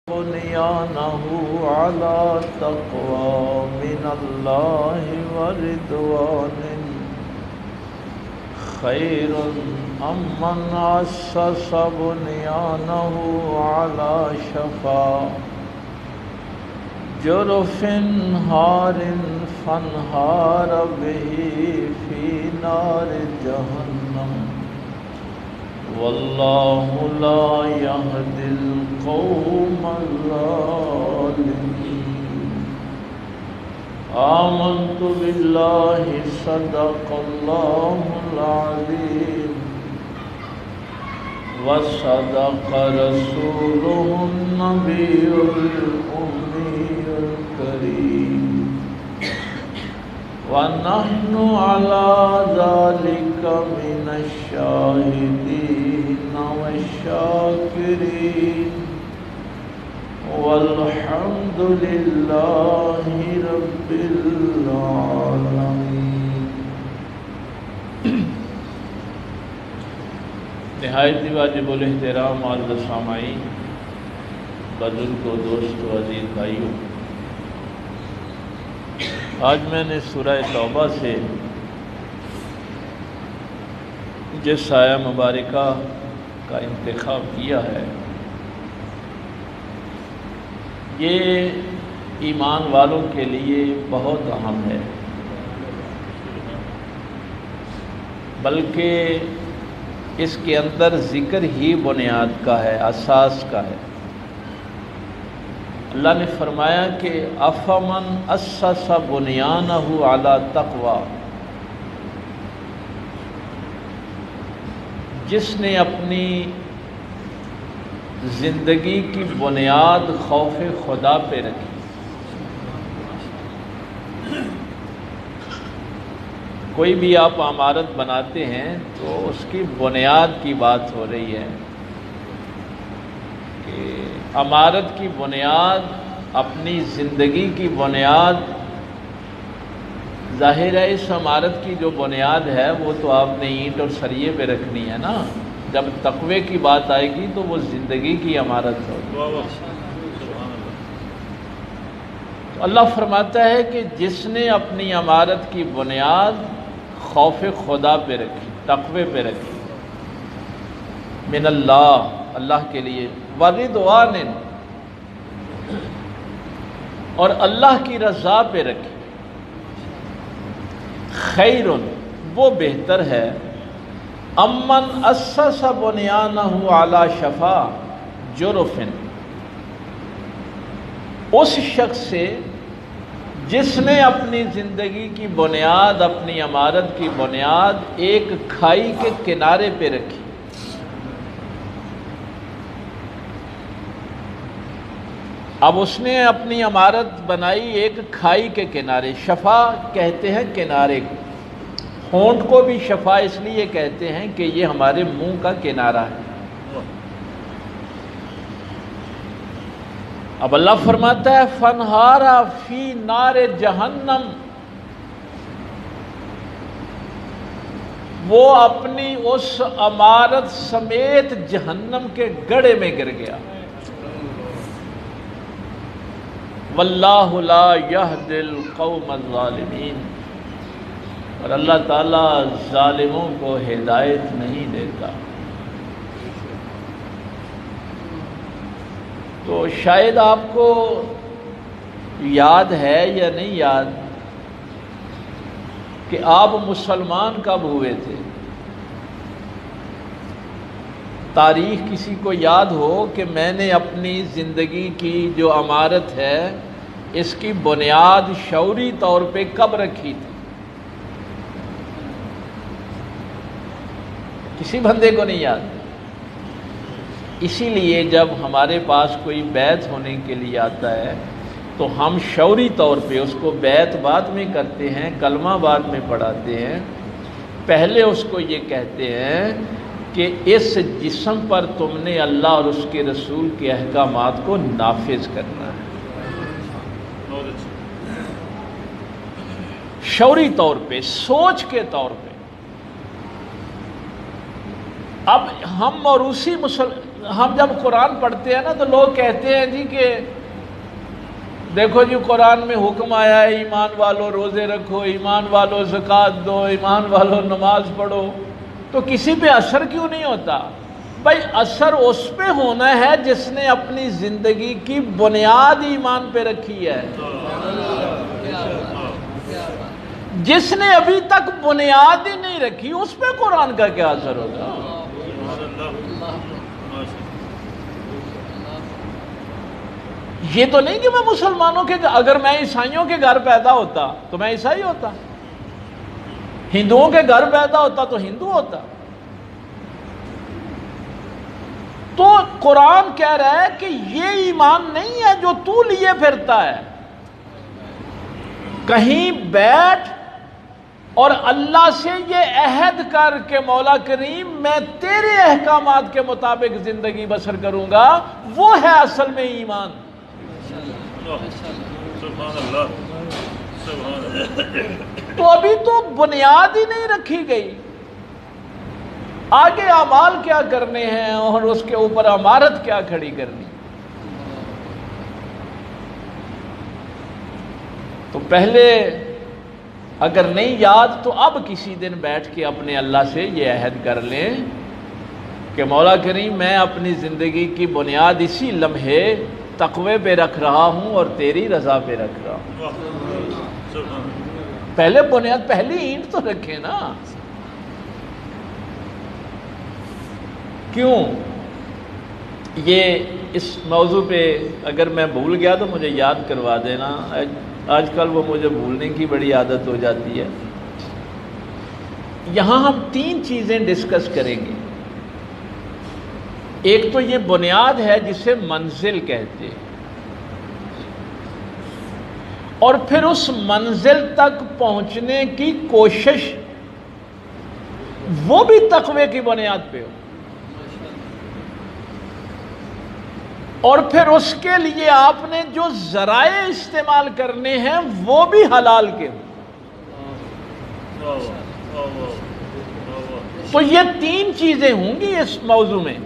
بنيانه على تقوى من الله ورضوان خير أم من أسس بنيانه على شفا جرف هار فانهار به في نار جهنم والله لا يهدي القوم الظالمين آمنت بالله صدق الله العظيم وصدق رسوله النبي الأمي الكريم ونحن على ذلك من الشاهدين والشاكرين والحمد لله رب العالمين۔ نہایت واجب الاحترام معزز سامعین، بزرگ و دوست و عزیز بھائیوں، آج میں نے سورہ توبہ سے جس آیہ مبارکہ کا انتخاب کیا ہے، یہ ایمان والوں کے لیے بہت اہم ہے، بلکہ اس کے اندر ذکر ہی بنیاد کا ہے، اساس کا ہے۔ اللہ نے فرمایا کہ افمن اسس بنیانہ علی تقوی، جس نے اپنی زندگی کی بنیاد خوف خدا پہ رکھی۔ کوئی بھی آپ عمارت بناتے ہیں تو اس کی بنیاد کی بات ہو رہی ہے کہ عمارت کی بنیاد، اپنی زندگی کی بنیاد، ظاہر ہے اس عمارت کی جو بنیاد ہے وہ تو آپ نے اینٹ اور سریے پہ رکھنی ہے نا۔ جب تقوی کی بات آئے گی تو وہ زندگی کی عمارت ہوگی۔ تو اللہ فرماتا ہے کہ جس نے اپنی عمارت کی بنیاد خوف خدا پہ رکھی، تقوی پہ رکھی، من اللہ، اللہ کے لیے، ورضوان، اور اللہ کی رضا پہ رکھی، خیر، وہ بہتر ہے، امن اسس بنیانہ علی شفا جرف، اس شخص سے جس نے اپنی زندگی کی بنیاد، اپنی عمارت کی بنیاد ایک کھائی کے کنارے پہ رکھی۔ اب اس نے اپنی عمارت بنائی ایک کھائی کے کنارے، شفا کہتے ہیں کنارے کو، ہونٹ کو بھی شفا اس لیے کہتے ہیں کہ یہ ہمارے منہ کا کنارہ ہے۔ اب اللہ فرماتا ہے فنہارا فی نار جہنم، وہ اپنی اس عمارت سمیت جہنم کے گڑھے میں گر گیا۔ واللہ لا یہدی القوم الظالمین، اور اللہ تعالیٰ ظالموں کو ہدایت نہیں دیتا۔ تو شاید آپ کو یاد ہے یا نہیں یاد کہ آپ مسلمان کب ہوئے تھے؟ تاریخ کسی کو یاد ہو کہ میں نے اپنی زندگی کی جو عمارت ہے اس کی بنیاد شعوری طور پہ کب رکھی تھی؟ کسی بندے کو نہیں یاد؟ اسی لیے جب ہمارے پاس کوئی بیعت ہونے کے لیے آتا ہے تو ہم شعوری طور پہ اس کو بیعت بعد میں کرتے ہیں، کلمہ بعد میں پڑھاتے ہیں، پہلے اس کو یہ کہتے ہیں کہ اس جسم پر تم نے اللہ اور اس کے رسول کے احکامات کو نافذ کرنا ہے۔ شعوری طور پہ، سوچ کے طور پہ۔ اب ہم اور اسی ہم جب قرآن پڑھتے ہیں نا تو لوگ کہتے ہیں جی کہ دیکھو جی قرآن میں حکم آیا ہے ایمان والو روزے رکھو، ایمان والو زکوٰۃ دو، ایمان والو نماز پڑھو، تو کسی پہ اثر کیوں نہیں ہوتا؟ بھائی اثر اس پہ ہونا ہے جس نے اپنی زندگی کی بنیاد ایمان پہ رکھی ہے۔ جس نے ابھی تک بنیاد ہی نہیں رکھی اس پہ قرآن کا کیا اثر ہوگا؟ یہ تو نہیں کہ میں مسلمانوں کے، اگر میں عیسائیوں کے گھر پیدا ہوتا تو میں عیسائی ہوتا، ہندوؤں کے گھر پیدا ہوتا تو ہندو ہوتا۔ تو قرآن کہہ رہا ہے کہ یہ ایمان نہیں ہے جو تو لیے پھرتا ہے۔ کہیں بیٹھ اور اللہ سے یہ عہد کر کہ مولا کریم میں تیرے احکامات کے مطابق زندگی بسر کروں گا، وہ ہے اصل میں ایمان۔ تو ابھی تو بنیاد ہی نہیں رکھی گئی، آگے اعمال کیا کرنے ہیں اور اس کے اوپر عمارت کیا کھڑی کرنی۔ تو پہلے اگر نہیں یاد تو اب کسی دن بیٹھ کے اپنے اللہ سے یہ عہد کر لیں کہ مولا کریم میں اپنی زندگی کی بنیاد اسی لمحے تقوی پہ رکھ رہا ہوں اور تیری رضا پہ رکھ رہا ہوں۔ پہلے بنیاد، پہلی اینٹ تو رکھے نا۔ کیوں؟ یہ اس موضوع پہ اگر میں بھول گیا تو مجھے یاد کروا دینا، آج کل وہ مجھے بھولنے کی بڑی عادت ہو جاتی ہے۔ یہاں ہم 3 چیزیں ڈسکس کریں گے۔ ایک تو یہ بنیاد ہے جسے منزل کہتے ہیں، اور پھر اس منزل تک پہنچنے کی کوشش وہ بھی تقوی کی بنیاد پہ ہو، اور پھر اس کے لیے آپ نے جو ذرائع استعمال کرنے ہیں وہ بھی حلال کے ہوں۔ تو یہ 3 چیزیں ہوں گی اس موضوع میں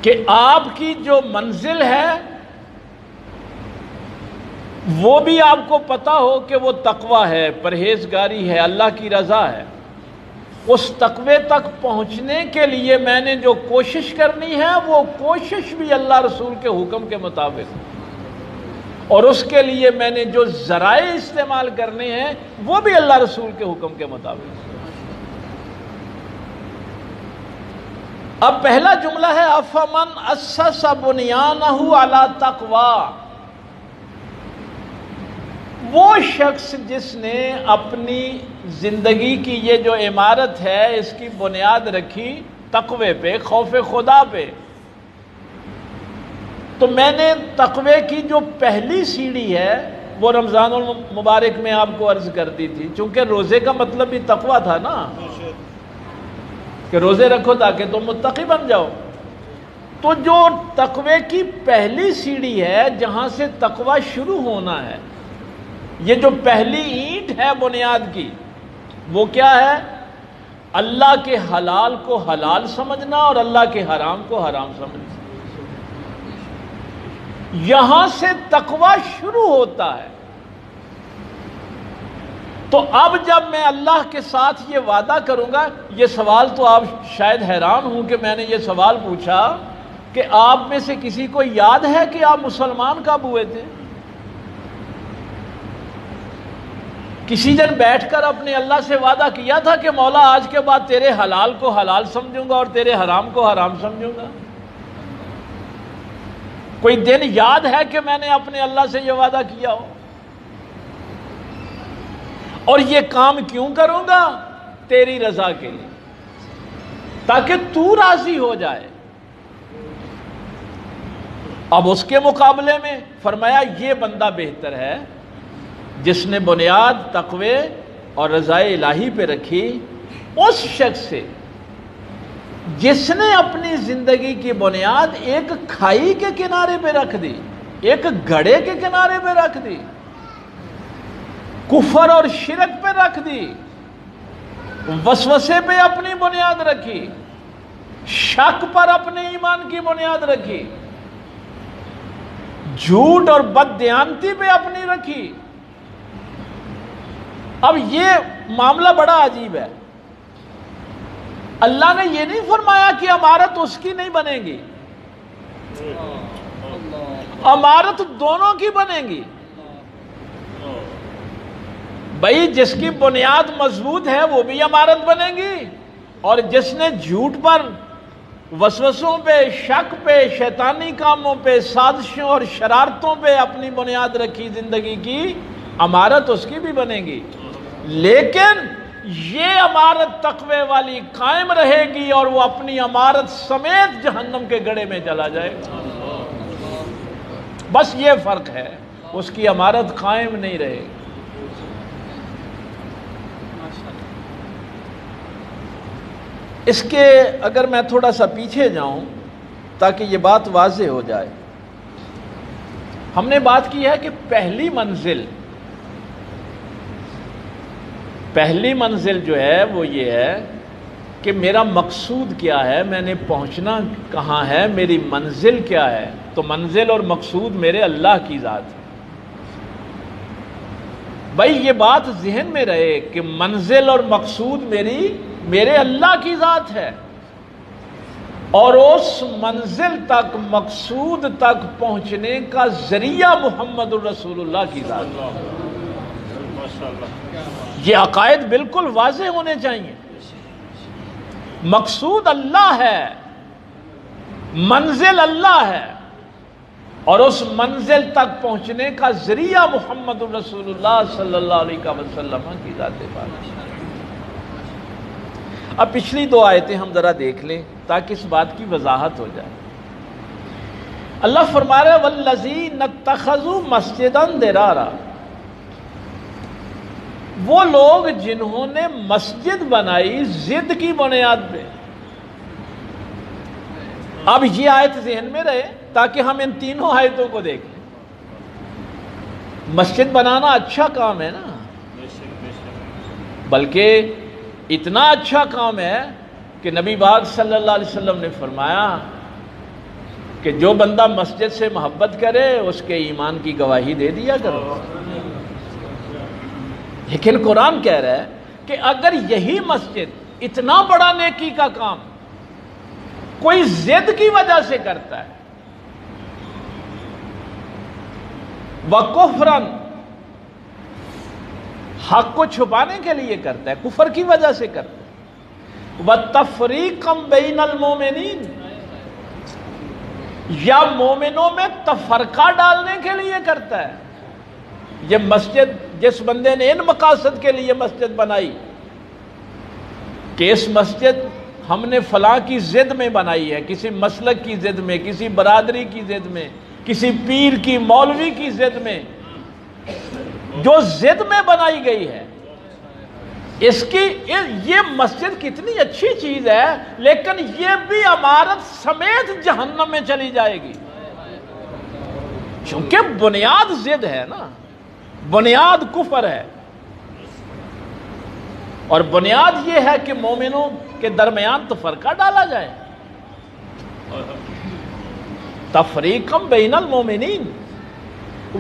کہ آپ کی جو منزل ہے وہ بھی آپ کو پتا ہو کہ وہ تقوی ہے، پرہیزگاری ہے، اللہ کی رضا ہے۔ اس تقوی تک پہنچنے کے لیے میں نے جو کوشش کرنی ہے وہ کوشش بھی اللہ رسول کے حکم کے مطابق، اور اس کے لیے میں نے جو ذرائع استعمال کرنے ہیں وہ بھی اللہ رسول کے حکم کے مطابق۔ اب پہلا جملہ ہے افمن اسس بنیانہ علی تقوی، وہ شخص جس نے اپنی زندگی کی یہ جو عمارت ہے اس کی بنیاد رکھی تقوی پہ، خوف خدا پہ۔ تو میں نے تقوی کی جو پہلی سیڑھی ہے وہ رمضان المبارک میں آپ کو عرض کر دی تھی، چونکہ روزے کا مطلب بھی تقوی تھا نا، کہ روزے رکھو تاکہ تم متقی بن جاؤ۔ تو جو تقوی کی پہلی سیڑھی ہے جہاں سے تقوی شروع ہونا ہے، یہ جو پہلی اینٹ ہے بنیاد کی، وہ کیا ہے؟ اللہ کے حلال کو حلال سمجھنا اور اللہ کے حرام کو حرام سمجھنا۔ یہاں سے تقوی شروع ہوتا ہے۔ تو اب جب میں اللہ کے ساتھ یہ وعدہ کروں گا، یہ سوال تو آپ شاید حیران ہوں کہ میں نے یہ سوال پوچھا کہ آپ میں سے کسی کو یاد ہے کہ آپ مسلمان کب ہوئے تھے؟ کسی دن بیٹھ کر اپنے اللہ سے وعدہ کیا تھا کہ مولا آج کے بعد تیرے حلال کو حلال سمجھوں گا اور تیرے حرام کو حرام سمجھوں گا؟ کوئی دن یاد ہے کہ میں نے اپنے اللہ سے یہ وعدہ کیا ہو؟ اور یہ کام کیوں کروں گا؟ تیری رضا کے لیے، تاکہ تو راضی ہو جائے۔ اب اس کے مقابلے میں فرمایا یہ بندہ بہتر ہے جس نے بنیاد تقوی اور رضا الہی پہ رکھی، اس شخص سے جس نے اپنی زندگی کی بنیاد ایک کھائی کے کنارے پہ رکھ دی، ایک گڑھے کے کنارے پہ رکھ دی، کفر اور شرک پہ رکھ دی، وسوسے پہ اپنی بنیاد رکھی، شک پر اپنے ایمان کی بنیاد رکھی، جھوٹ اور بددیانتی پہ اپنی رکھی۔ اب یہ معاملہ بڑا عجیب ہے، اللہ نے یہ نہیں فرمایا کہ امارت اس کی نہیں بنے گی، امارت دونوں کی بنے گی۔ بھائی جس کی بنیاد مضبوط ہے وہ بھی امارت بنے گی، اور جس نے جھوٹ پر، وسوسوں پہ، شک پہ، شیطانی کاموں پہ، سازشوں اور شرارتوں پہ اپنی بنیاد رکھی زندگی کی، امارت اس کی بھی بنے گی، لیکن یہ امارت تقوی والی قائم رہے گی اور وہ اپنی امارت سمیت جہنم کے گڑھے میں چلا جائے گا۔ بس یہ فرق ہے، اس کی امارت قائم نہیں رہے گی۔ اس کے اگر میں تھوڑا سا پیچھے جاؤں تاکہ یہ بات واضح ہو جائے، ہم نے بات کی ہے کہ پہلی منزل جو ہے وہ یہ ہے کہ میرا مقصود کیا ہے، میں نے پہنچنا کہاں ہے، میری منزل کیا ہے۔ تو منزل اور مقصود میرے اللہ کی ذات ہے۔ بھائی یہ بات ذہن میں رہے کہ منزل اور مقصود میرے اللہ کی ذات ہے، اور اس منزل تک، مقصود تک پہنچنے کا ذریعہ محمد الرسول اللہ کی ذات ہے۔ یہ عقائد بالکل واضح ہونے چاہیے۔ مقصود اللہ ہے، منزل اللہ ہے، اور اس منزل تک پہنچنے کا ذریعہ محمد الرسول اللہ صلی اللہ علیہ وسلم کی ذات پاک۔ اب پچھلی دو آیتیں ہم ذرا دیکھ لیں تاکہ اس بات کی وضاحت ہو جائے۔ اللہ فرما رہا ہے وَالَّذِينَ اتَّخَذُوا مَسْجِدًا ضِرَارًا، وہ لوگ جنہوں نے مسجد بنائی ضد کی بنیاد پہ۔ اب یہ آیت ذہن میں رہے تاکہ ہم ان تینوں آیتوں کو دیکھیں۔ مسجد بنانا اچھا کام ہے نا، بلکہ اتنا اچھا کام ہے کہ نبی پاک صلی اللہ علیہ وسلم نے فرمایا کہ جو بندہ مسجد سے محبت کرے اس کے ایمان کی گواہی دے دیا کرو۔ لیکن قرآن کہہ رہا ہے کہ اگر یہی مسجد، اتنا بڑا نیکی کا کام، کوئی ضد کی وجہ سے کرتا ہے، وَكُفْرًا، حق کو چھپانے کے لیے کرتا ہے، کفر کی وجہ سے کرتا ہے، وَتَفْرِيقًا بَيْنَ الْمُؤْمِنِينَ، یا مومنوں میں تفرقہ ڈالنے کے لیے کرتا ہے۔ یہ مسجد جس بندے نے ان مقاصد کے لیے مسجد بنائی کہ اس مسجد ہم نے فلاں کی ضد میں بنائی ہے، کسی مسلک کی ضد میں، کسی برادری کی ضد میں، کسی پیر کی، مولوی کی ضد میں، جو ضد میں بنائی گئی ہے، یہ مسجد کتنی اچھی چیز ہے، لیکن یہ بھی عمارت سمیت جہنم میں چلی جائے گی، چونکہ بنیاد ضد ہے نا، بنیاد کفر ہے، اور بنیاد یہ ہے کہ مومنوں کے درمیان تفرقہ ڈالا جائے۔ تفریقاً بین المومنین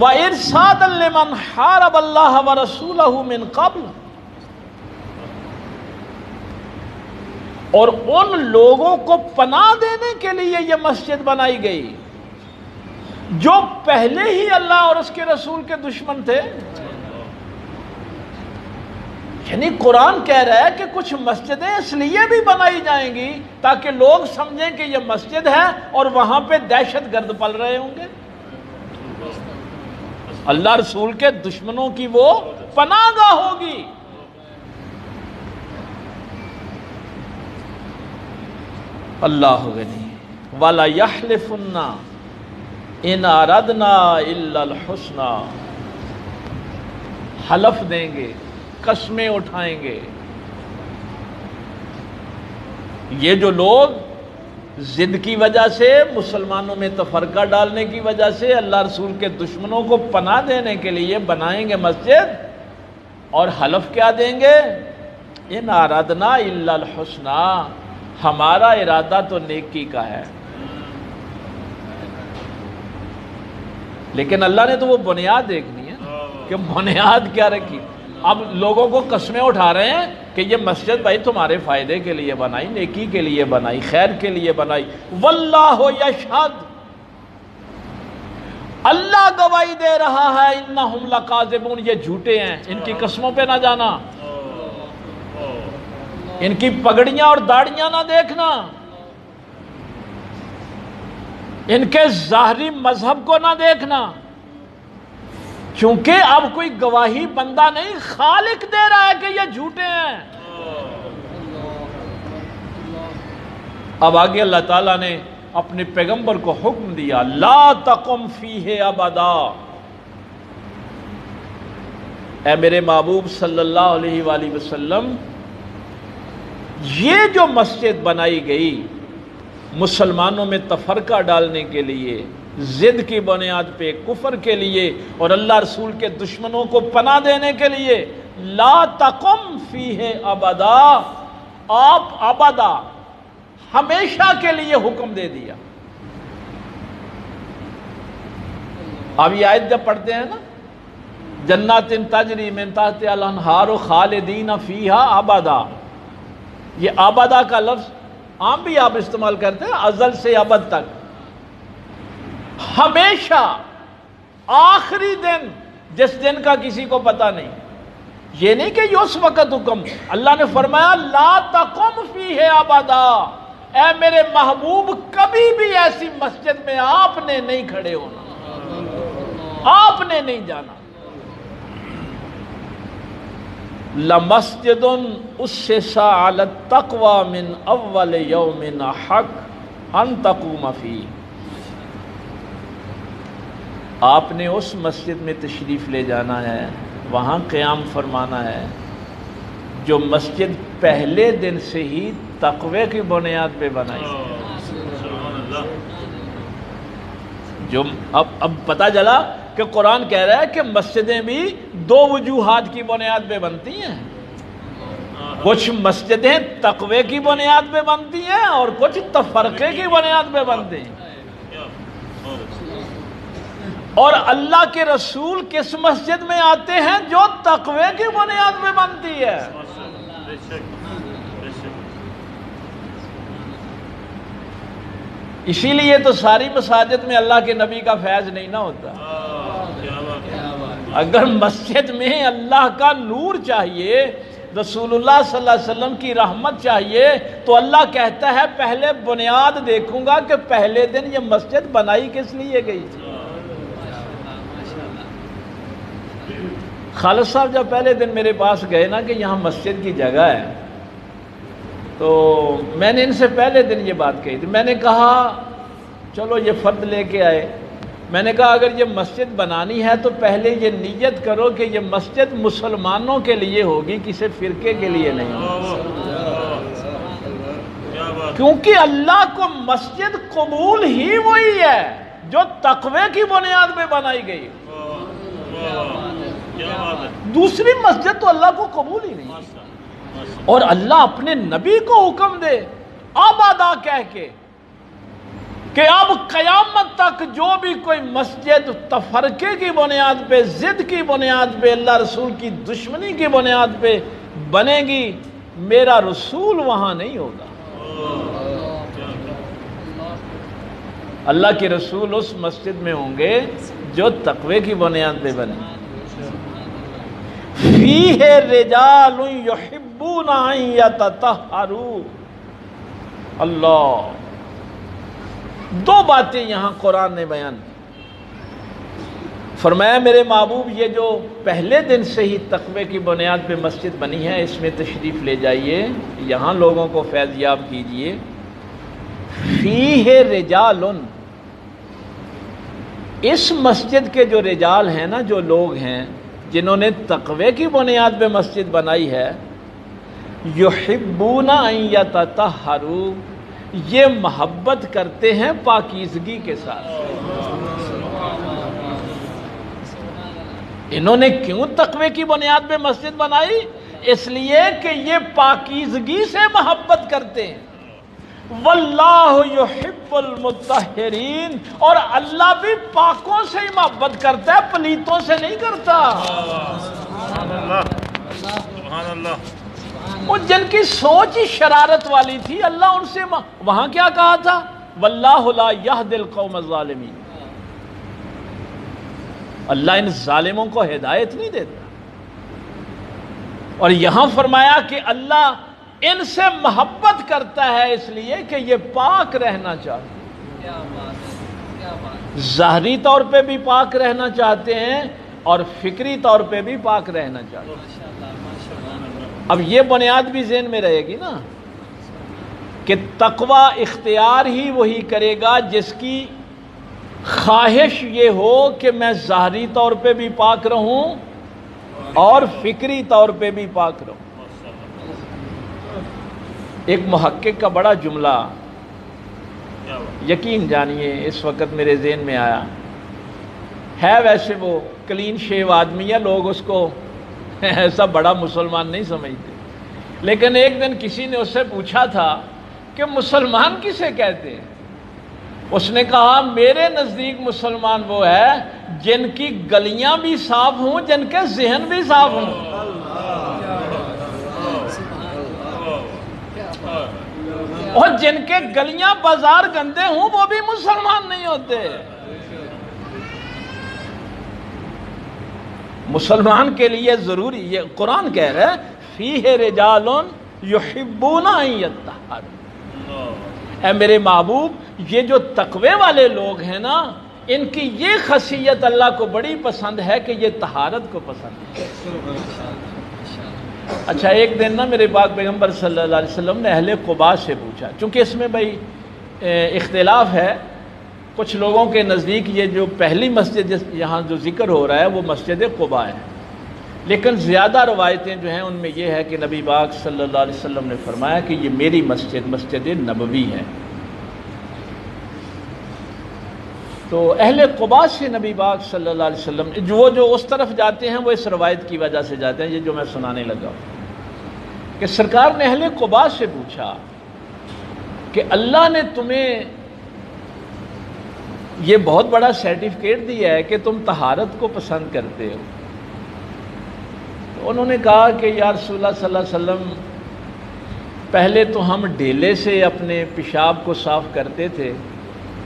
وارصادا لمن حارب اللہ ورسولہ من قبل، اور ان لوگوں کو پناہ دینے کے لیے یہ مسجد بنائی گئی جو پہلے ہی اللہ اور اس کے رسول کے دشمن تھے۔ یعنی قرآن کہہ رہا ہے کہ کچھ مسجدیں اس لیے بھی بنائی جائیں گی تاکہ لوگ سمجھیں کہ یہ مسجد ہے اور وہاں پہ دہشت گرد پل رہے ہوں گے، اللہ رسول کے دشمنوں کی وہ پناہ گاہ ہوگی۔ اللہ غنی وَلَا يَحْلِفُنَّ إِنْ أَرَدْنَا إِلَّا الْحُسْنَى، حلف دیں گے، قسمیں اٹھائیں گے۔ یہ جو لوگ ضد کی وجہ سے، مسلمانوں میں تفرقہ ڈالنے کی وجہ سے اللہ رسول کے دشمنوں کو پناہ دینے کے لیے بنائیں گے مسجد، اور حلف کیا دیں گے؟ ان ارادنا الا الحسنى، ہمارا ارادہ تو نیکی کا ہے، لیکن اللہ نے تو وہ بنیاد دیکھنی ہے کہ بنیاد کیا رکھی۔ اب لوگوں کو قسمیں اٹھا رہے ہیں کہ یہ مسجد بھائی تمہارے فائدے کے لیے بنائی، نیکی کے لیے بنائی، خیر کے لیے بنائی، واللہ یشہد، اللہ گواہی دے رہا ہے، انہم لکاذبون، یہ جھوٹے ہیں، ان کی قسموں پہ نہ جانا، ان کی پگڑیاں اور داڑیاں نہ دیکھنا، ان کے ظاہری مذہب کو نہ دیکھنا، چونکہ اب کوئی گواہی بندہ نہیں، خالق دے رہا ہے کہ یہ جھوٹے ہیں۔ اب آگے اللہ تعالیٰ نے اپنے پیغمبر کو حکم دیا، لا تقم فیہ ابدا، اے میرے محبوب صلی اللہ علیہ وآلہ وسلم، یہ جو مسجد بنائی گئی مسلمانوں میں تفرقہ ڈالنے کے لیے، ضد کی بنیاد پہ، کفر کے لیے اور اللہ رسول کے دشمنوں کو پناہ دینے کے لیے، لا تقم فیہ ابدا، آپ ابدا ہمیشہ کے لیے حکم دے دیا۔ اب یہ آیت جب پڑھتے ہیں نا، جنات تجری من تحتہا الانہار خالدین فیہا ابدا، یہ ابدا کا لفظ عام بھی آپ استعمال کرتے ہیں، ازل سے ابد تک، ہمیشہ، آخری دن، جس دن کا کسی کو پتہ نہیں، یہ نہیں کہ یہ اس وقت حکم، اللہ نے فرمایا لا تقم فیہ ابدا، اے میرے محبوب کبھی بھی ایسی مسجد میں آپ نے نہیں کھڑے ہونا، آپ نے نہیں جانا۔ لَمَسْجِدٌ أُسِّسَ عَلَى التَّقْوَى مِنْ أَوَّلِ يَوْمٍ أَحَقُّ أَن تَقُومَ فِيهِ، آپ نے اس مسجد میں تشریف لے جانا ہے، وہاں قیام فرمانا ہے جو مسجد پہلے دن سے ہی تقوی کی بنیاد پہ بنائی، جو اب پتہ چلا کہ قرآن کہہ رہا ہے کہ مسجدیں بھی دو وجوہات کی بنیاد پہ بنتی ہیں، کچھ مسجدیں تقوی کی بنیاد پہ بنتی ہیں اور کچھ تفرقے کی بنیاد پہ بنتی ہیں، اور اللہ کے رسول کس مسجد میں آتے ہیں جو تقوی کی بنیاد پہ بنتی ہے۔ اسی لیے تو ساری مساجد میں اللہ کے نبی کا فیض نہیں نہ ہوتا۔ اگر مسجد میں اللہ کا نور چاہیے، رسول اللہ صلی اللہ علیہ وسلم کی رحمت چاہیے، تو اللہ کہتا ہے پہلے بنیاد دیکھوں گا کہ پہلے دن یہ مسجد بنائی کس لیے گئی تھی۔ خالد صاحب جب پہلے دن میرے پاس گئے نا کہ یہاں مسجد کی جگہ ہے، تو میں نے ان سے پہلے دن یہ بات کہی تھی، میں نے کہا چلو یہ فرد لے کے آئے، میں نے کہا اگر یہ مسجد بنانی ہے تو پہلے یہ نیت کرو کہ یہ مسجد مسلمانوں کے لیے ہوگی، کسی فرقے کے لیے نہیں ہوگی، کیونکہ اللہ کو مسجد قبول ہی وہی ہے جو تقوی کی بنیاد پہ بنائی گئی، دوسری مسجد تو اللہ کو قبول ہی نہیں۔ اور اللہ اپنے نبی کو حکم دے آبادا کہہ کے کہ اب قیامت تک جو بھی کوئی مسجد تفرقے کی بنیاد پہ، ضد کی بنیاد پہ، اللہ رسول کی دشمنی کی بنیاد پہ بنے گی، میرا رسول وہاں نہیں ہوگا۔ اللہ کے رسول اس مسجد میں ہوں گے جو تقوی کی بنیاد پہ بنے۔ فیہ رجال یحبون ان یتطہروا، اللہ، دو باتیں یہاں قرآن نے بیان فرمایا میرے محبوب یہ جو پہلے دن سے ہی تقوی کی بنیاد پہ مسجد بنی ہے اس میں تشریف لے جائیے، یہاں لوگوں کو فیض یاب کیجئے۔ فیہ رجال، اس مسجد کے جو رجال ہیں نا، جو لوگ ہیں جنہوں نے تقوی کی بنیاد پہ مسجد بنائی ہے، یحبون ان یتطہروا، یہ محبت کرتے ہیں پاکیزگی کے ساتھ۔ انہوں نے کیوں تقوی کی بنیاد پہ مسجد بنائی؟ اس لیے کہ یہ پاکیزگی سے محبت کرتے ہیں، واللہ یحب المطہرین، اور اللہ بھی پاکوں سے ہی محبت کرتا ہے، پلیتوں سے نہیں کرتا۔ سبحان اللہ، سبحان اللہ۔ وہ جن کی سوچ ہی شرارت والی تھی، اللہ ان سے وہاں کیا کہا تھا؟ واللہ لا یہدی القوم الظالمین، اللہ ان ظالموں کو ہدایت نہیں دیتا۔ اور یہاں فرمایا کہ اللہ ان سے محبت کرتا ہے اس لیے کہ یہ پاک رہنا چاہتے ہیں، ظاہری طور پہ بھی پاک رہنا چاہتے ہیں اور فکری طور پہ بھی پاک رہنا چاہتے ہیں۔ اب یہ بنیاد بھی ذہن میں رہے گی نا کہ تقوی اختیار ہی وہی کرے گا جس کی خواہش یہ ہو کہ میں ظاہری طور پہ بھی پاک رہوں اور فکری طور پہ بھی پاک رہوں۔ ایک محقق کا بڑا جملہ یقین جانیے اس وقت میرے ذہن میں آیا ہے، ویسے وہ کلین شیو آدمی ہے، لوگ اس کو ایسا بڑا مسلمان نہیں سمجھتے، لیکن ایک دن کسی نے اس سے پوچھا تھا کہ مسلمان کسے کہتے ہیں؟ اس نے کہا میرے نزدیک مسلمان وہ ہے جن کی گلیاں بھی صاف ہوں، جن کے ذہن بھی صاف ہوں۔ اور جن کے گلیاں بازار گندے ہوں وہ بھی مسلمان نہیں ہوتے۔ مسلمان کے لیے ضروری، یہ قرآن کہہ رہا ہے فیہ رجال یحبون ان یطہروا، اے میرے محبوب یہ جو تقوی والے لوگ ہیں نا، ان کی یہ خاصیت اللہ کو بڑی پسند ہے کہ یہ طہارت کو پسند ہے۔ اچھا ایک دن نا میرے پاک پیغمبر صلی اللہ علیہ وسلم نے اہل قباء سے پوچھا، چونکہ اس میں بھائی اختلاف ہے، کچھ لوگوں کے نزدیک یہ جو پہلی مسجد یہاں جو ذکر ہو رہا ہے وہ مسجد قباء ہے، لیکن زیادہ روایتیں جو ہیں ان میں یہ ہے کہ نبی پاک صلی اللہ علیہ وسلم نے فرمایا کہ یہ میری مسجد مسجد نبوی ہے۔ تو اہل قباء سے نبی پاک صلی اللہ علیہ وسلم جو اس طرف جاتے ہیں وہ اس روایت کی وجہ سے جاتے ہیں، یہ جو میں سنانے لگا ہوں کہ سرکار نے اہل قباء سے پوچھا کہ اللہ نے تمہیں یہ بہت بڑا سرٹیفکیٹ دیا ہے کہ تم طہارت کو پسند کرتے ہو۔ تو انہوں نے کہا کہ یا رسول اللہ صلی اللہ علیہ وسلم پہلے تو ہم ڈیلے سے اپنے پیشاب کو صاف کرتے تھے،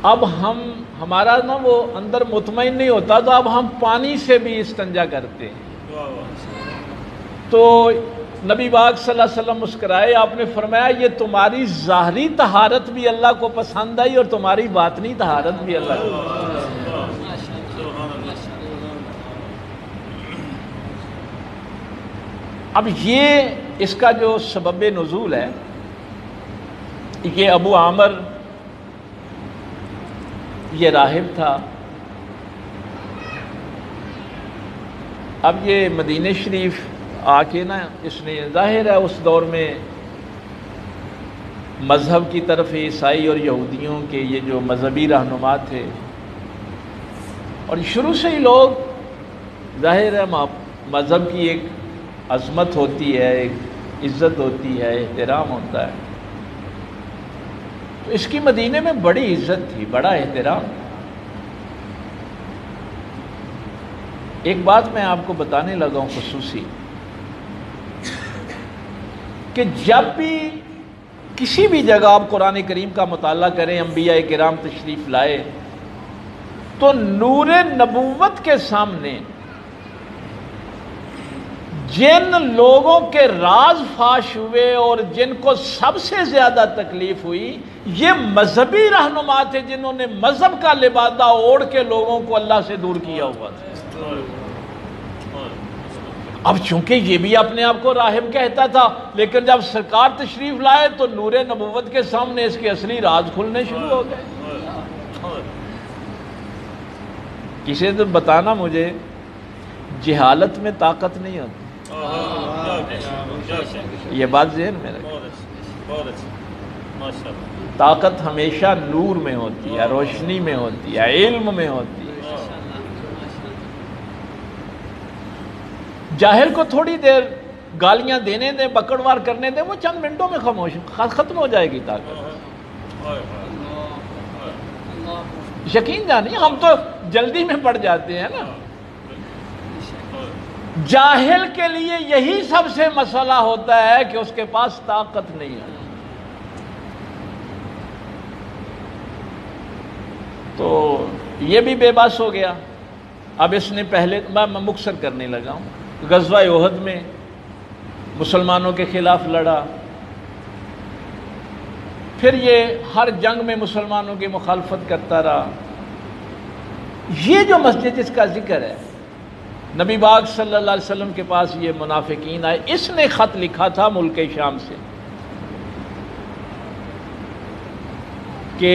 اب ہمارا نا وہ اندر مطمئن نہیں ہوتا تو اب ہم پانی سے بھی استنجا کرتے ہیں۔ تو نبی پاک صلی اللہ علیہ وسلم مسکرائے، آپ نے فرمایا یہ تمہاری ظاہری طہارت بھی اللہ کو پسند آئی اور تمہاری باطنی طہارت بھی اللہ کو پسند آئی۔ اب یہ اس کا جو سبب نزول ہے، یہ ابو عامر یہ راہب تھا، اب یہ مدینہ شریف آ کے نا اس نے ظاہر ہے اس دور میں مذہب کی طرف عیسائی اور یہودیوں کے یہ جو مذہبی رہنما تھے، اور شروع سے ہی لوگ ظاہر ہے مذہب کی ایک عظمت ہوتی ہے، ایک عزت ہوتی ہے، احترام ہوتا ہے، تو اس کی مدینے میں بڑی عزت تھی، بڑا احترام۔ ایک بات میں آپ کو بتانے لگا ہوں خصوصی، کہ جب بھی کسی بھی جگہ آپ قرآن کریم کا مطالعہ کریں، انبیاء کرام تشریف لائے، تو نور نبوت کے سامنے جن لوگوں کے راز فاش ہوئے اور جن کو سب سے زیادہ تکلیف ہوئی یہ مذہبی رہنما تھے، جنہوں نے مذہب کا لبادہ اوڑھ کے لوگوں کو اللہ سے دور کیا ہوا تھا۔ اب چونکہ یہ بھی اپنے آپ کو راہب کہتا تھا، لیکن جب سرکار تشریف لائے تو نور نبوت کے سامنے اس کے اصلی راز کھلنے شروع ہو گئے۔ کسی تو بتانا مجھے جہالت میں طاقت نہیں ہوتی، یہ بات ذہن میں رکھیں، طاقت ہمیشہ نور میں ہوتی ہے، روشنی میں ہوتی ہے، علم میں ہوتی ہے۔ جاہل کو تھوڑی دیر گالیاں دینے دیں، بکڑوار کرنے دیں، وہ چند منٹوں میں خاموش ختم ہو جائے گی طاقت۔ یقین جانیے، ہم تو جلدی میں پڑ جاتے ہیں نا۔ جاہل کے لیے یہی سب سے مسئلہ ہوتا ہے کہ اس کے پاس طاقت نہیں ہے۔ تو یہ بھی بے بس ہو گیا۔ اب اس نے پہلے، میں مختصر کرنے لگا ہوں، غزوہ احد میں مسلمانوں کے خلاف لڑا، پھر یہ ہر جنگ میں مسلمانوں کی مخالفت کرتا رہا۔ یہ جو مسجد جس کا ذکر ہے، نبی پاک صلی اللہ علیہ وسلم کے پاس یہ منافقین آئے، اس نے خط لکھا تھا ملک شام سے کہ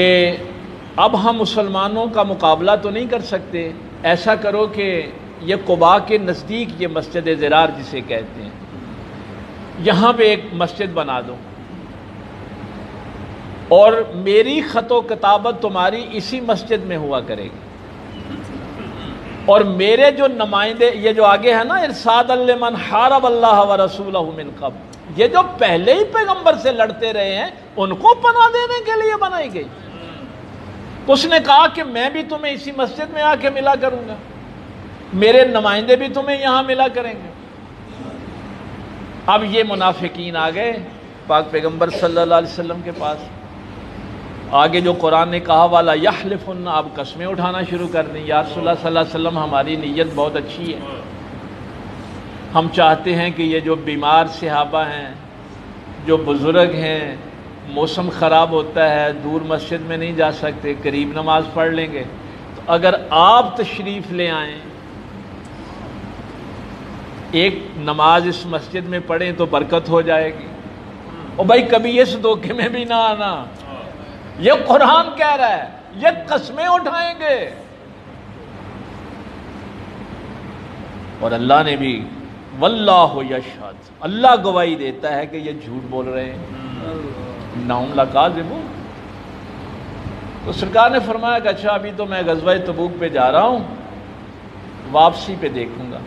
اب ہم مسلمانوں کا مقابلہ تو نہیں کر سکتے، ایسا کرو کہ یہ قباء کے نزدیک یہ مسجد ضرار جسے کہتے ہیں، یہاں پہ ایک مسجد بنا دو، اور میری خط و کتابت تمہاری اسی مسجد میں ہوا کرے گی، اور میرے جو نمائندے، یہ جو آگے ہے نا، ارشاد لمن حارب اللہ ورسولہ من قبل، یہ جو پہلے ہی پیغمبر سے لڑتے رہے ہیں ان کو پناہ دینے کے لیے بنائی گئی۔ اس نے کہا کہ میں بھی تمہیں اسی مسجد میں آ کے ملا کروں گا، میرے نمائندے بھی تمہیں یہاں ملا کریں گے۔ اب یہ منافقین آ گئے پاک پیغمبر صلی اللہ علیہ وسلم کے پاس، آگے جو قرآن نے کہا والا یحلفن، اب قسمیں اٹھانا شروع کر دیں، یا رسول اللہ صلی اللہ علیہ وسلم ہماری نیت بہت اچھی ہے، ہم چاہتے ہیں کہ یہ جو بیمار صحابہ ہیں، جو بزرگ ہیں، موسم خراب ہوتا ہے، دور مسجد میں نہیں جا سکتے، قریب نماز پڑھ لیں گے، تو اگر آپ تشریف لے آئیں، ایک نماز اس مسجد میں پڑھیں تو برکت ہو جائے گی۔ اور بھائی کبھی اس دھوکے میں بھی نہ آنا، یہ قرآن کہہ رہا ہے، یہ قسمیں اٹھائیں گے۔ اور اللہ نے بھی واللہ یشہد، اللہ گواہی دیتا ہے کہ یہ جھوٹ بول رہے ہیں، انہم لکاذبون۔ تو سرکار نے فرمایا کہ اچھا ابھی تو میں غزوہ تبوک پہ جا رہا ہوں، واپسی پہ دیکھوں گا۔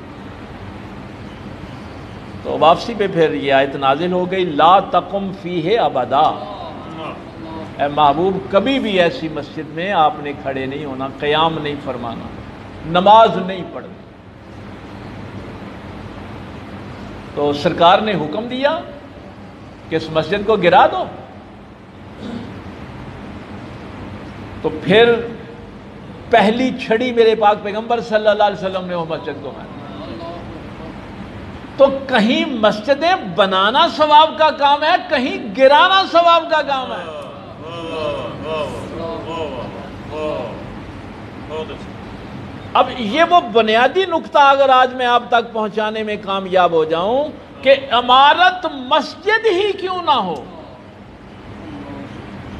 تو واپسی پہ پھر یہ آیت نازل ہو گئی، لا تقم فیہ ابدا، اے محبوب کبھی بھی ایسی مسجد میں آپ نے کھڑے نہیں ہونا، قیام نہیں فرمانا، نماز نہیں پڑھنی۔ تو سرکار نے حکم دیا کہ اس مسجد کو گرا دو۔ تو پھر پہلی چھڑی میرے پاک پیغمبر صلی اللہ علیہ وسلم نے وہ مسجد کو ماری۔ تو کہیں مسجدیں بنانا ثواب کا کام ہے، کہیں گرانا ثواب کا کام ہے۔ اب یہ وہ بنیادی نقطہ اگر آج میں آپ تک پہنچانے میں کامیاب ہو جاؤں کہ عمارت مسجد ہی کیوں نہ ہو،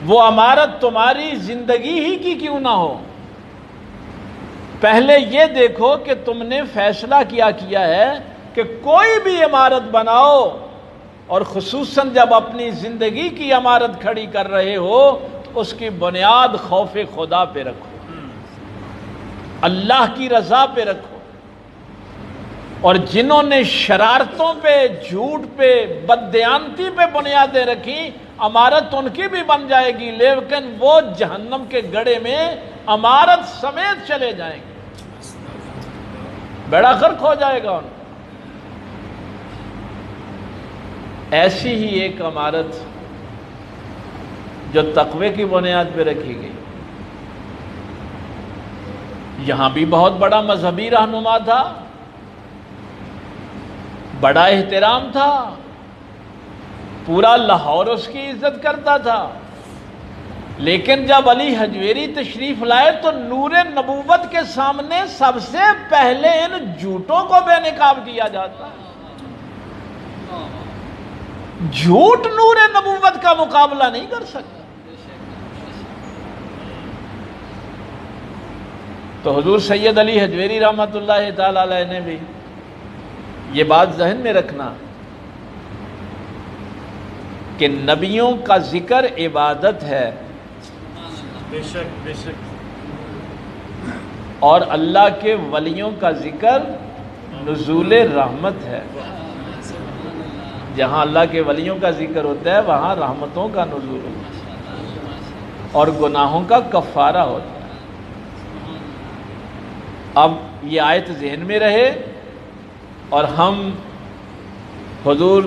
وہ عمارت تمہاری زندگی ہی کی کیوں نہ ہو، پہلے یہ دیکھو کہ تم نے فیصلہ کیا ہے کہ کوئی بھی عمارت بناؤ، اور خصوصاً جب اپنی زندگی کی عمارت کھڑی کر رہے ہو تو اس کی بنیاد خوف خدا پہ رکھو، اللہ کی رضا پہ رکھو۔ اور جنہوں نے شرارتوں پہ، جھوٹ پہ، بددیانتی پہ بنیادیں رکھی، عمارت ان کی بھی بن جائے گی، لیکن وہ جہنم کے گڑھے میں عمارت سمیت چلے جائیں گے، بیڑا غرق ہو جائے گا ان کا۔ ایسی ہی ایک عمارت جو تقوی کی بنیاد پہ رکھی گئی، یہاں بھی بہت بڑا مذہبی رہنما تھا، بڑا احترام تھا، پورا لاہور اس کی عزت کرتا تھا، لیکن جب علی حجویری تشریف لائے تو نور نبوت کے سامنے سب سے پہلے ان جھوٹوں کو بے نقاب کیا جاتا ہے۔ جھوٹ نور نبوت کا مقابلہ نہیں کر سکتا۔ تو حضور سید علی حجویری رحمۃ اللہ تعالی علیہ نے بھی یہ بات ذہن میں رکھنا کہ نبیوں کا ذکر عبادت ہے، بے شک بے شک، اور اللہ کے ولیوں کا ذکر نزول رحمت ہے۔ جہاں اللہ کے ولیوں کا ذکر ہوتا ہے وہاں رحمتوں کا نزول ہوتا ہے۔ اور گناہوں کا کفارہ ہوتا ہے۔ اب یہ آیت ذہن میں رہے اور ہم حضور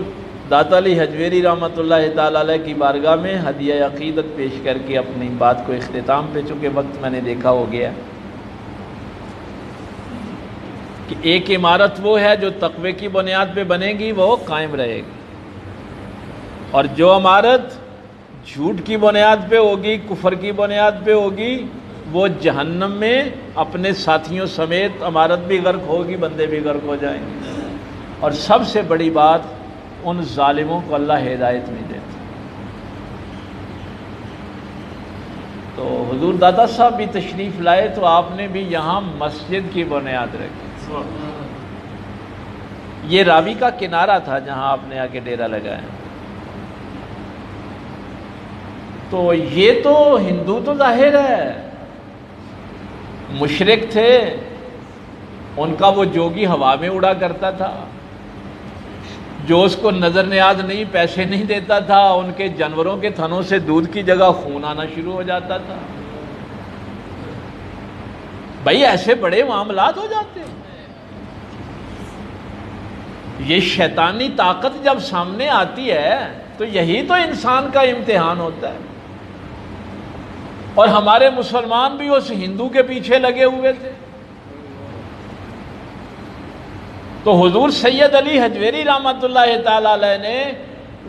داتا علی حجویری رحمۃ اللہ تعالی علیہ کی بارگاہ میں ہدیہ عقیدت پیش کر کے اپنی بات کو اختتام پہ، چونکہ وقت میں نے دیکھا ہو گیا، کہ ایک عمارت وہ ہے جو تقوی کی بنیاد پہ بنے گی، وہ قائم رہے گی، اور جو عمارت جھوٹ کی بنیاد پہ ہوگی، کفر کی بنیاد پہ ہوگی، وہ جہنم میں اپنے ساتھیوں سمیت عمارت بھی غرق ہوگی، بندے بھی غرق ہو جائیں گے۔ اور سب سے بڑی بات، ان ظالموں کو اللہ ہدایت نہیں دیتا۔ تو حضور داتا صاحب بھی تشریف لائے تو آپ نے بھی یہاں مسجد کی بنیاد رکھی۔ یہ راوی کا کنارہ تھا جہاں آپ نے آ کے ڈیرا لگایا۔ تو یہ تو ہندو تو ظاہر ہے مشرک تھے، ان کا وہ جوگی ہوا میں اڑا کرتا تھا، جو اس کو نظر نیاز نہیں، پیسے نہیں دیتا تھا، ان کے جانوروں کے تھنوں سے دودھ کی جگہ خون آنا شروع ہو جاتا تھا۔ بھائی ایسے بڑے معاملات ہو جاتے ہیں۔ یہ شیطانی طاقت جب سامنے آتی ہے تو یہی تو انسان کا امتحان ہوتا ہے۔ اور ہمارے مسلمان بھی اس ہندو کے پیچھے لگے ہوئے تھے۔ تو حضور سید علی حجویری رحمۃ اللہ تعالی علیہ نے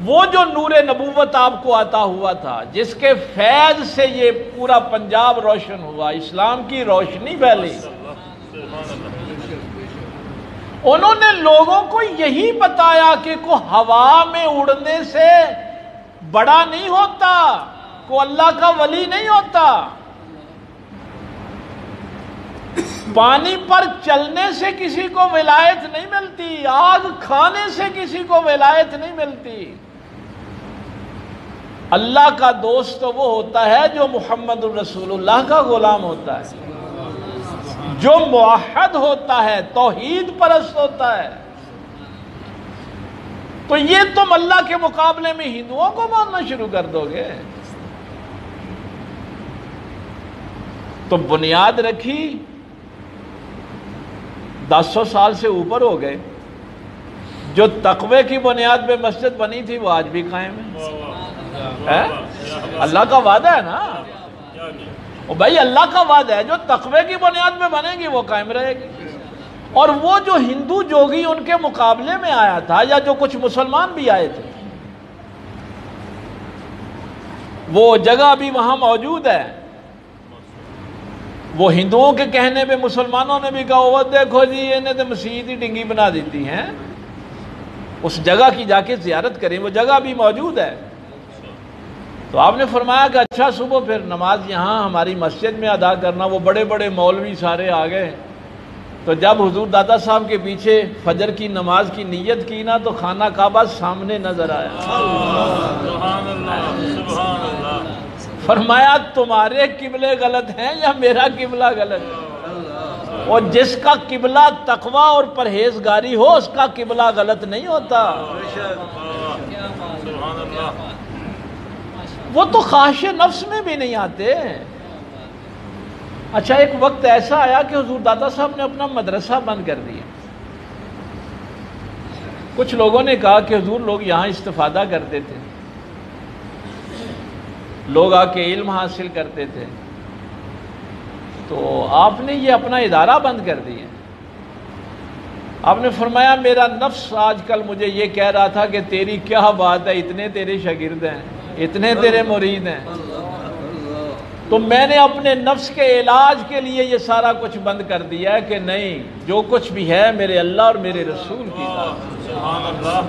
وہ جو نور نبوت آپ کو عطا ہوا تھا، جس کے فیض سے یہ پورا پنجاب روشن ہوا، اسلام کی روشنی پھیلی، انہوں نے لوگوں کو یہی بتایا کہ کوئی ہوا میں اڑنے سے بڑا نہیں ہوتا، کوئی اللہ کا ولی نہیں ہوتا، پانی پر چلنے سے کسی کو ولایت نہیں ملتی، آگ کھانے سے کسی کو ولایت نہیں ملتی۔ اللہ کا دوست تو وہ ہوتا ہے جو محمد الرسول اللہ کا غلام ہوتا ہے، جو موحد ہوتا ہے، توحید پرست ہوتا ہے۔ تو یہ تم اللہ کے مقابلے میں ہندوؤں کو ماننا شروع کر دو گے؟ تو بنیاد رکھی، 1000 سال سے اوپر ہو گئے، جو تقوی کی بنیاد پہ مسجد بنی تھی وہ آج بھی قائم ہے۔ اللہ کا وعدہ ہے نا، بھائی اللہ کا وعدہ ہے، جو تقوی کی بنیاد پہ بنے گی وہ قائم رہے گی۔ اور وہ جو ہندو جوگی ان کے مقابلے میں آیا تھا، یا جو کچھ مسلمان بھی آئے تھے، وہ جگہ بھی وہاں موجود ہے۔ وہ ہندوؤں کے کہنے پہ مسلمانوں نے بھی کہا وہ دیکھو جی انہیں تو مسجد ہی ڈنگی بنا دیتی ہیں، اس جگہ کی جا کے زیارت کریں، وہ جگہ بھی موجود ہے۔ تو آپ نے فرمایا کہ اچھا صبح پھر نماز یہاں ہماری مسجد میں ادا کرنا۔ وہ بڑے بڑے مولوی سارے آ گئے۔ تو جب حضور داتا صاحب کے پیچھے فجر کی نماز کی نیت کی نا تو خانہ کعبہ سامنے نظر آیا۔ سبحان اللہ، سبحان اللہ۔ فرمایا تمہارے قبلے غلط ہیں یا میرا قبلہ غلط ہے؟ اور جس کا قبلہ تقوی اور پرہیزگاری ہو اس کا قبلہ غلط نہیں ہوتا۔ سبحان اللہ۔ وہ تو خواہش نفس میں بھی نہیں آتے۔ اچھا ایک وقت ایسا آیا کہ حضور داتا صاحب نے اپنا مدرسہ بند کر دیا۔ کچھ لوگوں نے کہا کہ حضور لوگ یہاں استفادہ کرتے تھے، لوگ آ کے علم حاصل کرتے تھے، تو آپ نے یہ اپنا ادارہ بند کر دیا۔ آپ نے فرمایا میرا نفس آج کل مجھے یہ کہہ رہا تھا کہ تیری کیا بات ہے، اتنے تیرے شاگرد ہیں، اتنے تیرے مرید ہیں، تو میں نے اپنے نفس کے علاج کے لیے یہ سارا کچھ بند کر دیا ہے کہ نہیں، جو کچھ بھی ہے میرے اللہ اور میرے رسول کی ذات۔ سبحان اللہ۔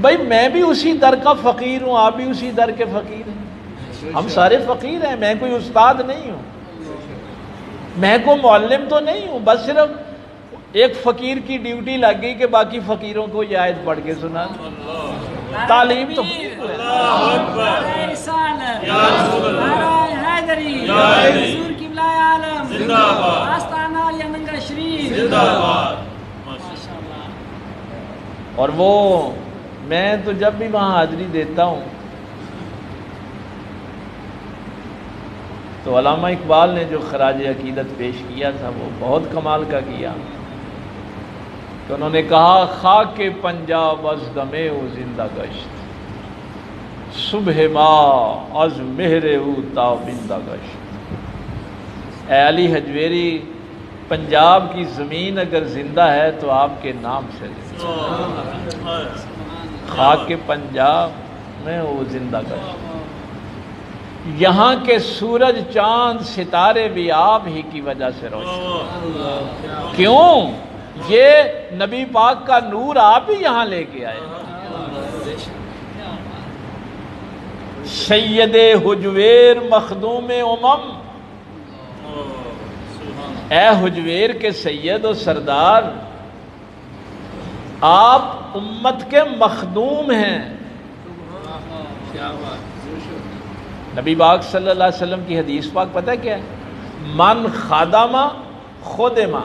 بھائی میں بھی اسی در کا فقیر ہوں، آپ بھی اسی در کے فقیر ہیں، ہم سارے فقیر ہیں۔ میں کوئی استاد نہیں ہوں، میں کوئی معلم تو نہیں ہوں، بس صرف ایک فقیر کی ڈیوٹی لگ گئی کہ باقی فقیروں کو یہ آیت پڑھ کے سنا۔ تعلیم تو اور وہ میں تو جب بھی وہاں حاضری دیتا ہوں تو علامہ اقبال نے جو خراج عقیدت پیش کیا تھا وہ بہت کمال کا کیا کہ انہوں نے کہا خاک پنجاب از دمے او زندہ گشت، صبح ما از مہر او تابندہ گشت۔ اے علی حجویری، پنجاب کی زمین اگر زندہ ہے تو آپ کے نام سے زندہ ہے۔ خاک پنجاب میں وہ زندہ گشت، یہاں کے سورج چاند ستارے بھی آپ ہی کی وجہ سے روشن۔ کیوں؟ یہ نبی پاک کا نور آپ ہی یہاں لے کے آئے۔ سید حجویر مخدوم امم، اے حجویر کے سید و سردار، آپ امت کے مخدوم ہیں۔ نبی پاک صلی اللہ علیہ وسلم کی حدیث پاک پتہ ہے کیا ہے؟ من خادمہ خدمہ،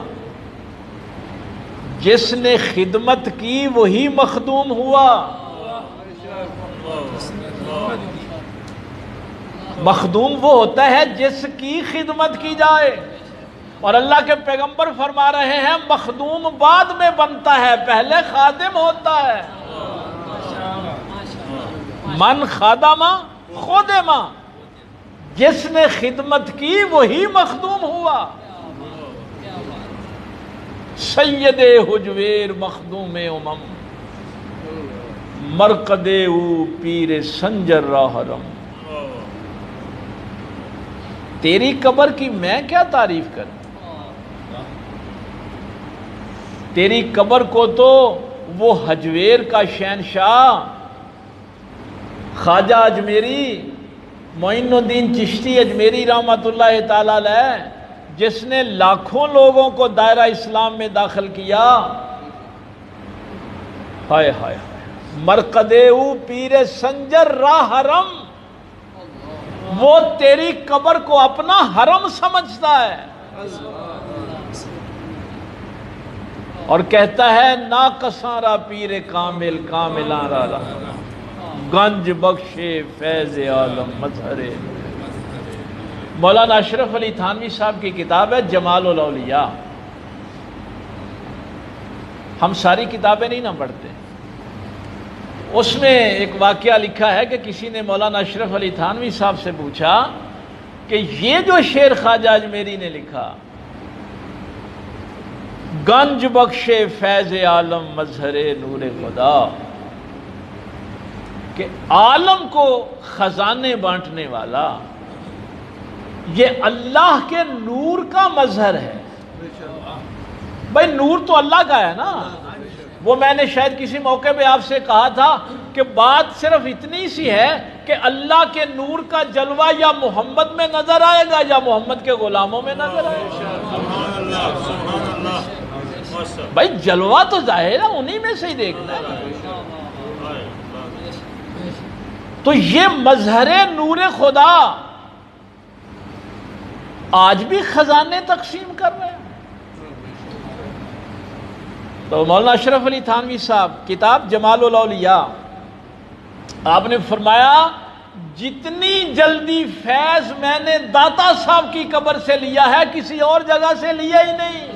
جس نے خدمت کی وہی مخدوم ہوا۔ مخدوم وہ ہوتا ہے جس کی خدمت کی جائے، اور اللہ کے پیغمبر فرما رہے ہیں مخدوم بعد میں بنتا ہے، پہلے خادم ہوتا ہے۔ من خادمہ خدمہ، جس نے خدمت کی وہی مخدوم ہوا۔ سید حجویر مخدوم امم، مرقد او پیر سنجر راہرم۔ تیری قبر کی میں کیا تعریف کروں، تیری قبر کو تو وہ حجویر کا شہنشاہ خواجہ اجمیری معین الدین چشتی اجمیری رحمۃ اللہ تعالی علیہ، جس نے لاکھوں لوگوں کو دائرہ اسلام میں داخل کیا، ہائے ہائے مرقد او پیر سنجر راہ حرم، وہ تیری قبر کو اپنا حرم سمجھتا ہے اور کہتا ہے نا کساں پیر کامل کاملاں را گنج بخشے فیض عالم مظہر۔ مولانا اشرف علی تھانوی صاحب کی کتاب ہے جمال الاولیاء۔ ہم ساری کتابیں نہیں نہ پڑھتے، اس میں ایک واقعہ لکھا ہے کہ کسی نے مولانا اشرف علی تھانوی صاحب سے پوچھا کہ یہ جو شعر خواجہ اجمیری نے لکھا، گنج بخشے فیض عالم مظہر نور خدا، کہ عالم کو خزانے بانٹنے والا، یہ اللہ کے نور کا مظہر ہے۔ بھائی نور تو اللہ کا ہے نا۔ وہ میں نے شاید کسی موقع پہ آپ سے کہا تھا کہ بات صرف اتنی سی ہے کہ اللہ کے نور کا جلوہ یا محمد میں نظر آئے گا یا محمد کے غلاموں میں نظر آئے گا۔ بھائی جلوہ تو ظاہر ہے، انہی میں سے ہی دیکھنا ہے۔ تو یہ مظہر نور خدا آج بھی خزانے تقسیم کر رہے ہیں۔ تو مولانا اشرف علی تھانوی صاحب کتاب جمال الاولیاء، آپ نے فرمایا جتنی جلدی فیض میں نے داتا صاحب کی قبر سے لیا ہے کسی اور جگہ سے لیا ہی نہیں۔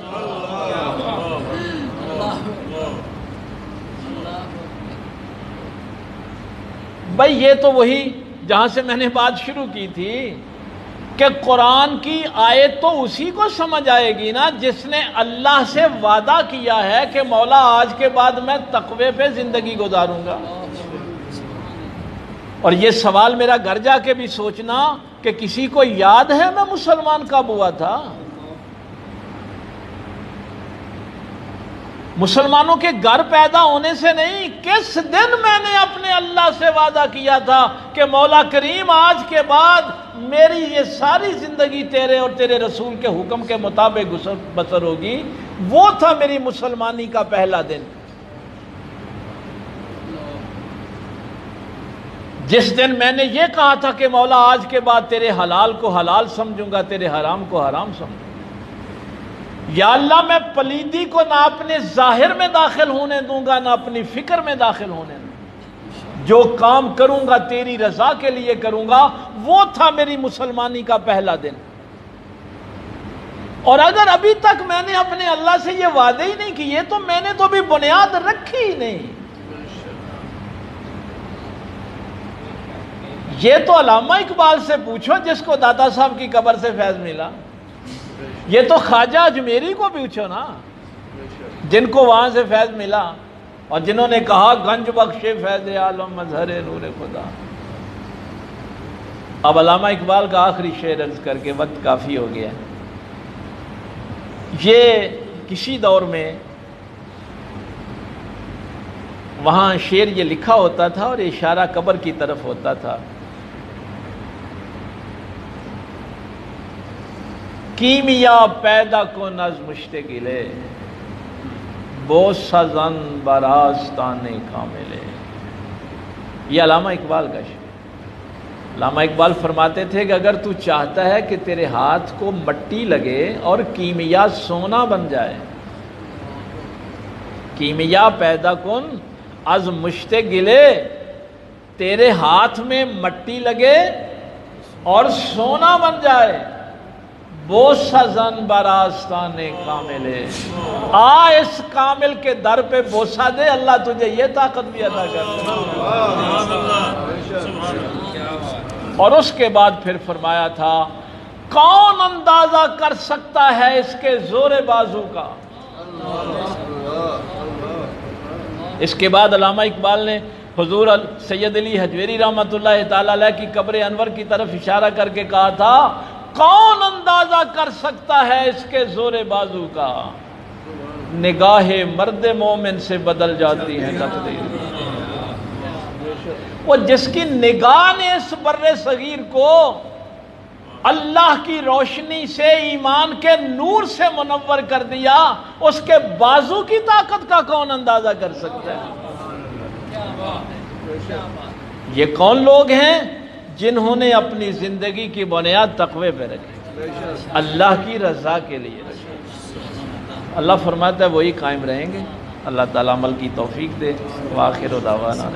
بھائی یہ تو وہی جہاں سے میں نے بات شروع کی تھی کہ قرآن کی آیت تو اسی کو سمجھ آئے گی نا جس نے اللہ سے وعدہ کیا ہے کہ مولا آج کے بعد میں تقوی پہ زندگی گزاروں گا۔ اور یہ سوال میرا گھر جا کے بھی سوچنا کہ کسی کو یاد ہے میں مسلمان کب ہوا تھا؟ مسلمانوں کے گھر پیدا ہونے سے نہیں، کس دن میں نے اپنے اللہ سے وعدہ کیا تھا کہ مولا کریم آج کے بعد میری یہ ساری زندگی تیرے اور تیرے رسول کے حکم کے مطابق بسر ہوگی۔ وہ تھا میری مسلمانی کا پہلا دن، جس دن میں نے یہ کہا تھا کہ مولا آج کے بعد تیرے حلال کو حلال سمجھوں گا، تیرے حرام کو حرام سمجھوں گا۔ یا اللہ میں پلیدی کو نہ اپنے ظاہر میں داخل ہونے دوں گا نہ اپنی فکر میں داخل ہونے دوں گا۔ جو کام کروں گا تیری رضا کے لیے کروں گا، وہ تھا میری مسلمانی کا پہلا دن۔ اور اگر ابھی تک میں نے اپنے اللہ سے یہ وعدے ہی نہیں کیے تو میں نے تو بھی بنیاد رکھی ہی نہیں۔ یہ تو علامہ اقبال سے پوچھو جس کو داتا صاحب کی قبر سے فیض ملا، یہ تو خواجہ اجمیری کو پوچھو نا جن کو وہاں سے فیض ملا اور جنہوں نے کہا گنج بخش فیض عالم مظہر نور خدا۔ اب علامہ اقبال کا آخری شعر عرض کر کے وقت کافی ہو گیا ہے۔ یہ کسی دور میں وہاں شعر یہ لکھا ہوتا تھا اور اشارہ قبر کی طرف ہوتا تھا، کیمیا پیدا کن از مشتغلے بوسہ زن براستان کاملے۔ یہ علامہ اقبال کا شعر۔ علامہ اقبال فرماتے تھے کہ اگر تو چاہتا ہے کہ تیرے ہاتھ کو مٹی لگے اور کیمیا سونا بن جائے، کیمیا پیدا کن از مشتغلے، تیرے ہاتھ میں مٹی لگے اور سونا بن جائے، بوسہ زن براستان کاملے، آ اس کامل کے در پہ بوسہ دے، اللہ تجھے یہ طاقت بھی عطا کر دے۔ اور اس کے بعد پھر فرمایا تھا کون اندازہ کر سکتا ہے اس کے زور بازو کا۔ اس کے بعد علامہ اقبال نے حضور سید علی حجویری رحمۃ اللہ تعالی علیہ کی قبر انور کی طرف اشارہ کر کے کہا تھا کون اندازہ کر سکتا ہے اس کے زور بازو کا، نگاہ مرد مومن سے بدل جاتی ہے تقدیر۔ وہ جس کی نگاہ نے اس بر صغیر کو اللہ کی روشنی سے ایمان کے نور سے منور کر دیا، اس کے بازو کی طاقت کا کون اندازہ کر سکتا ہے؟ یہ کون لوگ ہیں جنہوں نے اپنی زندگی کی بنیاد تقوی پہ رکھی، اللہ کی رضا کے لیے رکھی۔ اللہ فرماتا ہے وہی قائم رہیں گے۔ اللہ تعالیٰ عمل کی توفیق دے۔ وآخر دعوانا